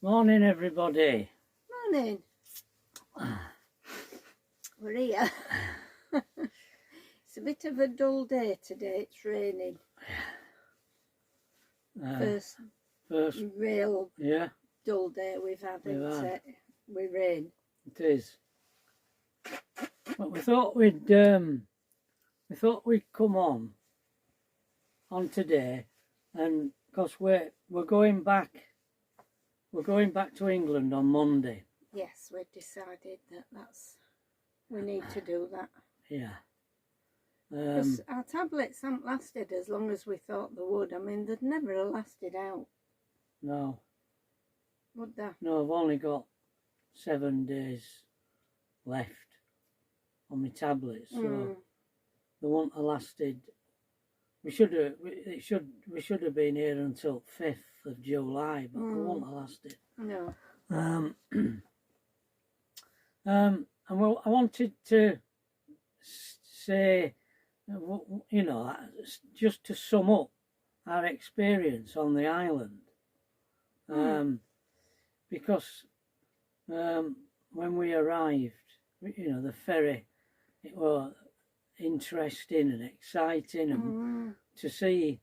Morning, everybody. Morning. We're here. It's a bit of a dull day today. It's raining. First real dull day we've had, isn't it? With rain. It is. But we thought we'd come on today, and because we're going back to England on Monday. Yes, we've decided we need to do that. Yeah. Because our tablets haven't lasted as long as we thought they would. I mean, they'd never have lasted out. No. Would they? No, I've only got 7 days left on my tablets, so they won't have lasted. We should have been here until 5th of July, but they won't have lasted. No. And well, I wanted to say, you know, just to sum up our experience on the island, because when we arrived, you know, the ferry, it was interesting and exciting, and to see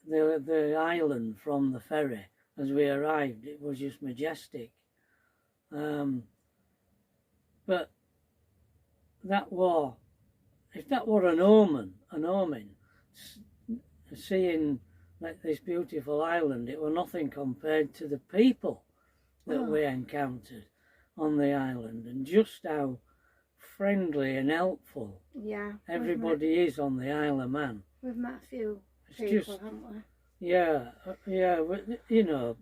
the island from the ferry as we arrived, it was just majestic. But if that were an omen, seeing like this beautiful island, it were nothing compared to the people that we encountered on the island, and just how friendly and helpful everybody is on the Isle of Man. We've met a few people, haven't we? Yeah, you know,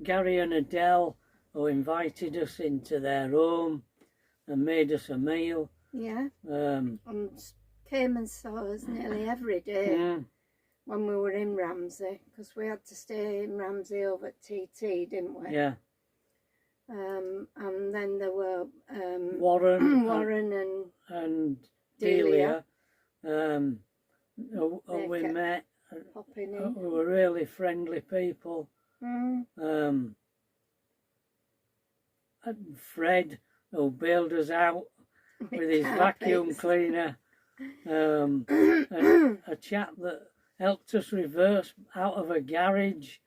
Gary and Adele, who invited us into their home and made us a meal. Yeah, and came and saw us nearly every day when we were in Ramsey, because we had to stay in Ramsey over at TT, didn't we? Yeah. And then there were Warren and Delia, who we met, who were really friendly people. And Fred, who bailed us out with his vacuum cleaner, a chap that helped us reverse out of a garage.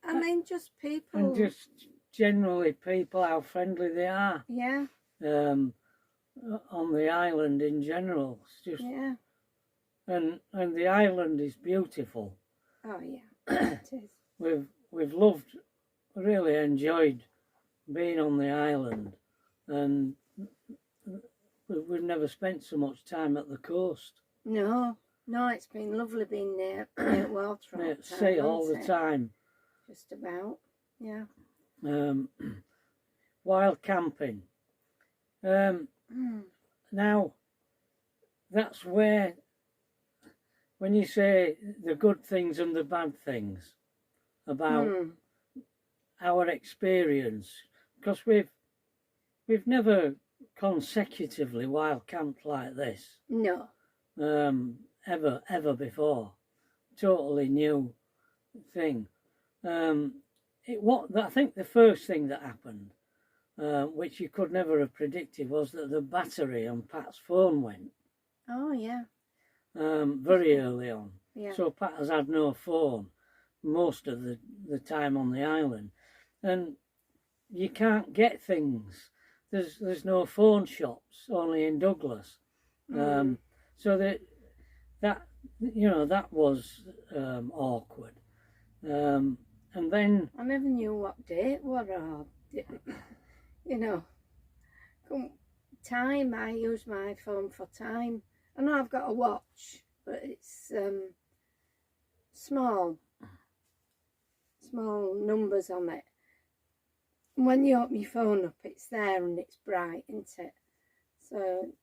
I mean, just people. And just generally people, how friendly they are. Yeah. On the island in general. It's just, and the island is beautiful. Oh, yeah, it is. We've really enjoyed being on the island, and we've never spent so much time at the coast. No, it's been lovely being near water at sea all the time. Just about, yeah. Wild camping. Now, that's where, when you say the good things and the bad things about our experience, because we've never consecutively wild camped like this. No. Ever before. Totally new thing. I think the first thing that happened, which you could never have predicted, was that the battery on Pat's phone went. Oh, yeah. Very early on. Yeah. So Pat has had no phone most of the time on the island. And you can't get things. There's no phone shops, only in Douglas. So that you know, that was awkward. And then I never knew what day it was, you know. Time, I use my phone for time. I know I've got a watch, but it's small numbers on it. And when you open your phone up, it's there and it's bright, isn't it? So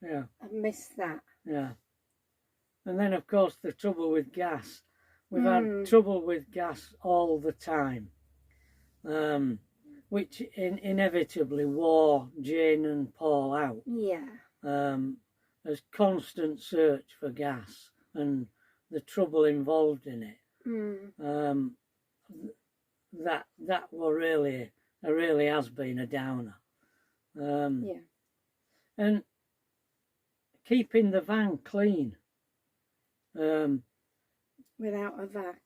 yeah, I've missed that. Yeah. And then, of course, the trouble with gas. We've had trouble with gas all the time, which inevitably wore Jane and Paul out. Yeah. There's constant search for gas and the trouble involved in it. Mm. That were really has been a downer. Yeah. And keeping the van clean Without a vac.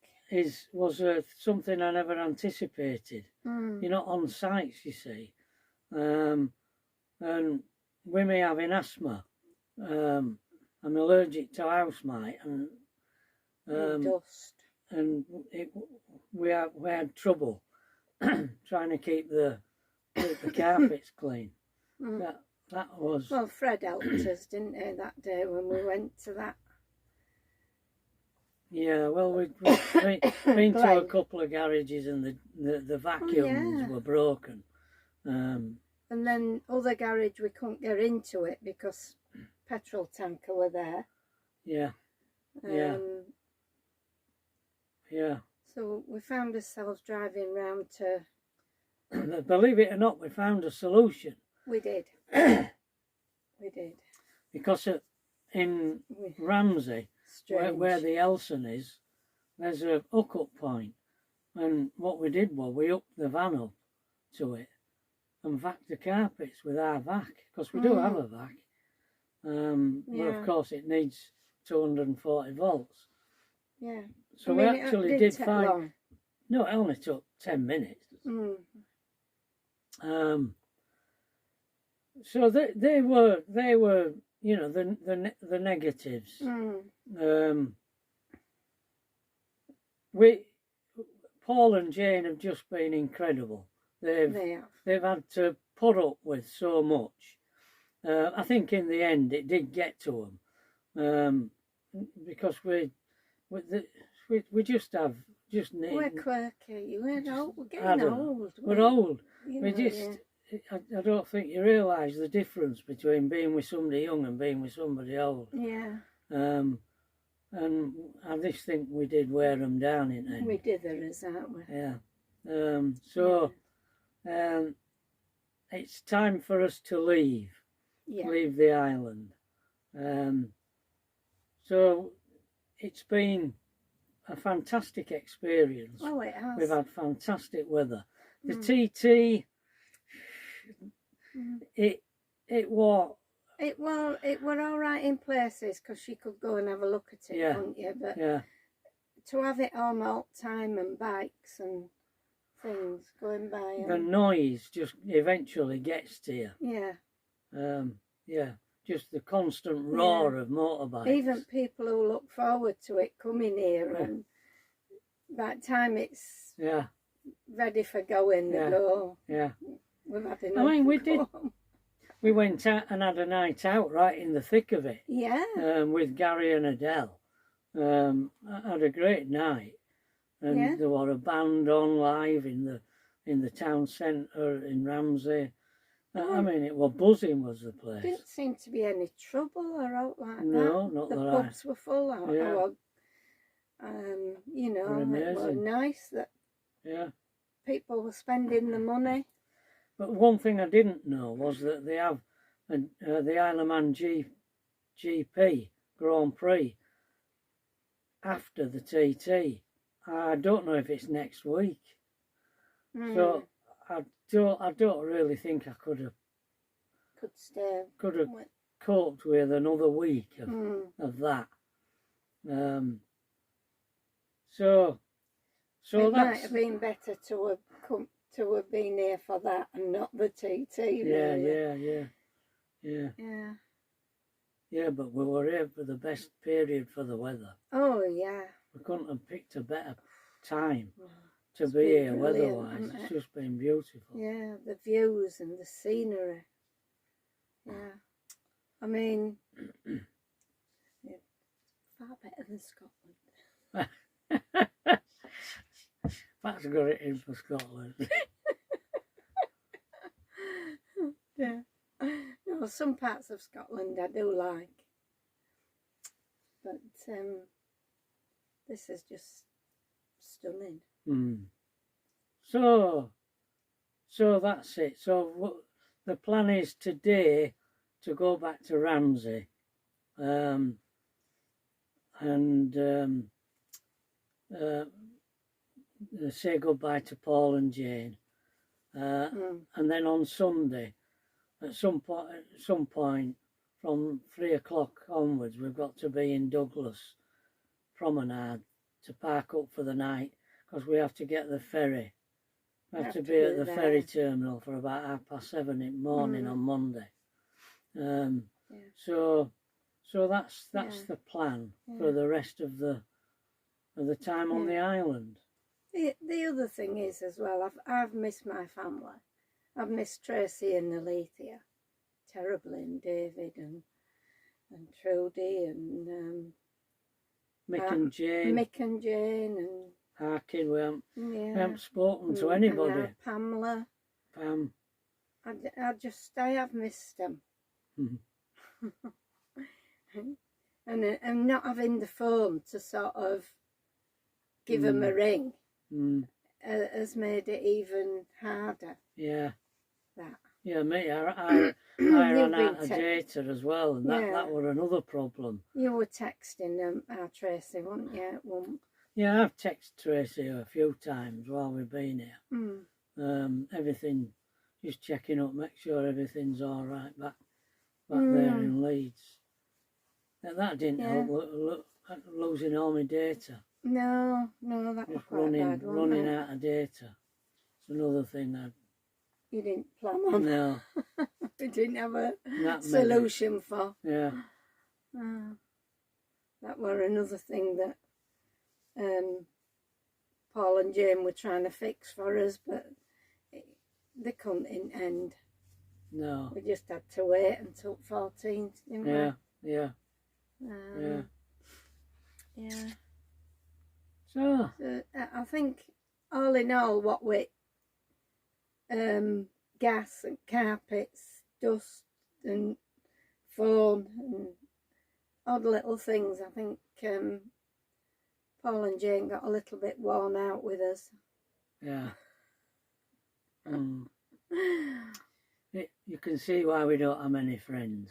was something I never anticipated. Mm. You're not on sites, you see, and with me having asthma, I'm allergic to house mite, and Dust. and we had trouble trying to keep the carpets clean. Mm. That was. Well, Fred helped us, didn't he, that day when we went to that. Yeah, well, we've been to a couple of garages, and the vacuums were broken. And then other garage we couldn't get into it because petrol tanker were there. Yeah. Yeah. So we found ourselves driving round to. Believe it or not, we found a solution. We did. We did. Because in Ramsey, where the Elson is, there's a hookup point. And what we did was we hooked the van up to it and vac the carpets with our vac, because we do have a vac. But of course it needs 240 volts. Yeah. So we actually did find. Long. No, it only took 10 minutes. So they were you know the negatives. Paul and Jane have just been incredible. They've had to put up with so much. I think in the end it did get to them, because we just have we're quirky. We're getting old. We're old. I don't think you realise the difference between being with somebody young and being with somebody old. Yeah. And I just think we did wear them down in the end. We did others, aren't we? Yeah. It's time for us to leave. Yeah. Leave the island. So it's been a fantastic experience. Oh, it has. We've had fantastic weather. The TT, it was all right in places because you could go and have a look at it, couldn't you? But to have it on all the time and bikes and things going by. The noise just eventually gets to you. Yeah. Just the constant roar of motorbikes. Even people who look forward to it coming here, and by the time it's ready for going, they go. Yeah. We've had enough. We went out and had a night out right in the thick of it. Yeah. With Gary and Adele. I had a great night, and there was a band on live in the town centre in Ramsey. I mean, it was buzzing, was the place. Didn't seem to be any trouble or out like that. No, not the that pubs were full. You know, it was nice that people were spending the money. But one thing I didn't know was that they have the Isle of Man GP Grand Prix after the TT. I don't know if it's next week. So I don't really think I could have coped with another week of that. So it might have been better to have been here for that and not the TT. Really. Yeah, but we were here for the best period for the weather. Oh yeah. We couldn't have picked a better time to be here weather-wise. It's just been beautiful. Yeah, the views and the scenery. Yeah. I mean, far better than Scotland. That's got it in for Scotland. Yeah. No, some parts of Scotland I do like. But this is just stunning. So that's it. So the plan is today to go back to Ramsey, and say goodbye to Paul and Jane, and then on Sunday, at some point from 3 o'clock onwards, we've got to be in Douglas Promenade to park up for the night, because we have to get the ferry. We have to be at the ferry terminal for about 7:30 in the morning on Monday. So that's the plan for the rest of the time on the island. The other thing is as well, I've missed my family. I've missed Tracy and Alethea terribly, and David and Trudy and Mick and Jane and Harkin. We haven't spoken to anybody. And Pamela. Pam. I have missed them. and not having the phone to sort of give them a ring has made it even harder. Yeah. That. Yeah, me. I ran out of data as well, and that was another problem. You were texting our Tracy, weren't you? Yeah, I've texted Tracy a few times while we've been here. Everything, just checking up, make sure everything's all right back there in Leeds. That didn't help, losing all my data. No, that was quite bad. Running out of data. It's another thing you didn't plan on. No. We didn't have a solution for. Yeah. That were another thing that Paul and Jane were trying to fix for us, but they couldn't end. No. We just had to wait until 14th, didn't we? Yeah. So I think all in all, what with gas and carpets, dust and phone and odd little things, I think Paul and Jane got a little bit worn out with us. Yeah. You can see why we don't have many friends.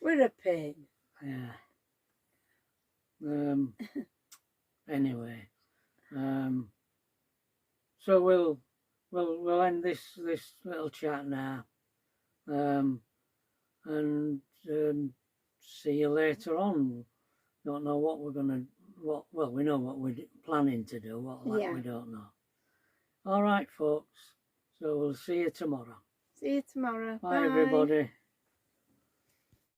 We're a pain. Yeah. Anyway, so we'll end this little chat now, and see you later on. Don't know what we're gonna. Well, we know what we're planning to do. We don't know. All right, folks. So we'll see you tomorrow. See you tomorrow. Bye everybody.